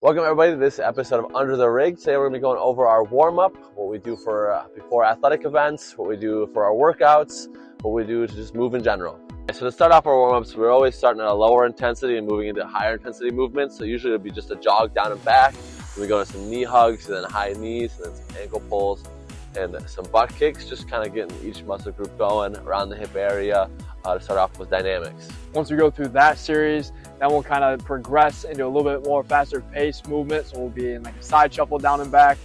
Welcome everybody to this episode of Under the Rig. Today we're going to be going over our warm-up, what we do for before athletic events, what we do for our workouts, what we do to just move in general. So to start off our warm-ups, we're always starting at a lower intensity and moving into higher intensity movements. So usually it'll be just a jog down and back. Then we go to some knee hugs, and then high knees, and then some ankle pulls, and some butt kicks, just kind of getting each muscle group going around the hip area to start off with dynamics. Once we go through that series, then we'll kind of progress into a little bit more faster paced movement. So we'll be in like a side shuffle down and back,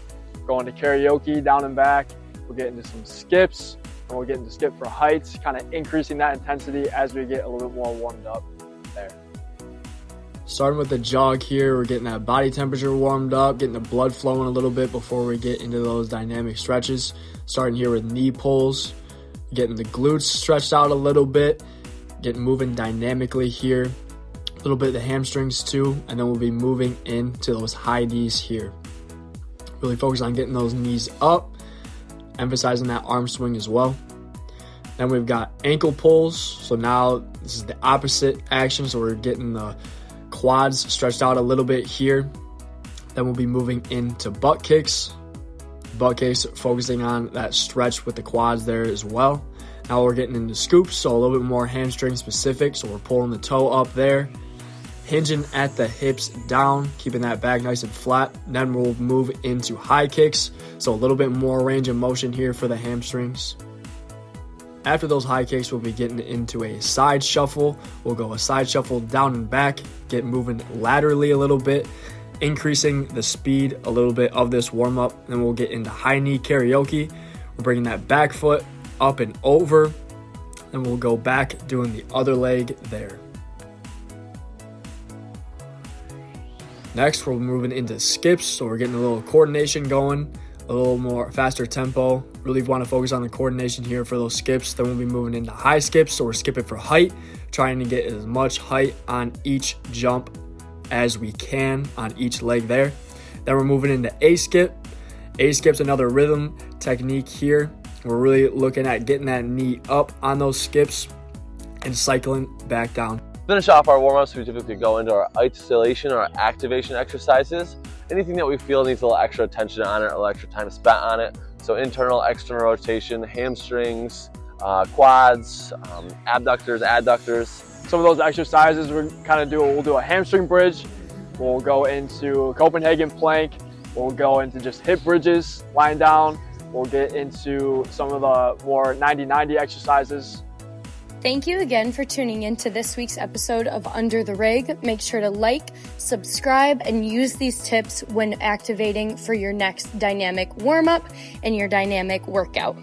going to karaoke down and back. We'll get into some skips, and we'll get into skip for heights, kind of increasing that intensity as we get a little bit more warmed up there. Starting with the jog here, we're getting that body temperature warmed up, getting the blood flowing a little bit before we get into those dynamic stretches. Starting here with knee pulls, getting the glutes stretched out a little bit, getting moving dynamically here. A little bit of the hamstrings too, and then we'll be moving into those high knees here. Really focus on getting those knees up, emphasizing that arm swing as well. Then we've got ankle pulls. So now this is the opposite action. So we're getting the quads stretched out a little bit here. Then we'll be moving into butt kicks. Butt kicks, focusing on that stretch with the quads there as well. Now we're getting into scoops, so a little bit more hamstring specific. So we're pulling the toe up there, hinging at the hips down, keeping that back nice and flat. Then we'll move into high kicks, so a little bit more range of motion here for the hamstrings. After those high kicks, we'll be getting into a side shuffle. We'll go a side shuffle down and back, get moving laterally a little bit, increasing the speed a little bit of this warm-up. Then we'll get into high knee karaoke. We're bringing that back foot up and over. Then we'll go back doing the other leg there. Next, we're moving into skips, so we're getting a little coordination going, a little more faster tempo. Really want to focus on the coordination here for those skips. Then we'll be moving into high skips, so we're skipping for height, trying to get as much height on each jump as we can on each leg there. Then we're moving into A skip. A skip's another rhythm technique here. We're really looking at getting that knee up on those skips and cycling back down. Finish off our warm-ups, we typically go into our isolation or our activation exercises. Anything that we feel needs a little extra attention on it, a little extra time spent on it. So internal, external rotation, hamstrings, quads, abductors, adductors. Some of those exercises we'll do a hamstring bridge. We'll go into a Copenhagen plank. We'll go into just hip bridges, lying down. We'll get into some of the more 90-90 exercises. Thank you again for tuning in to this week's episode of Under the Rig. Make sure to like, subscribe, and use these tips when activating for your next dynamic warm-up and your dynamic workout.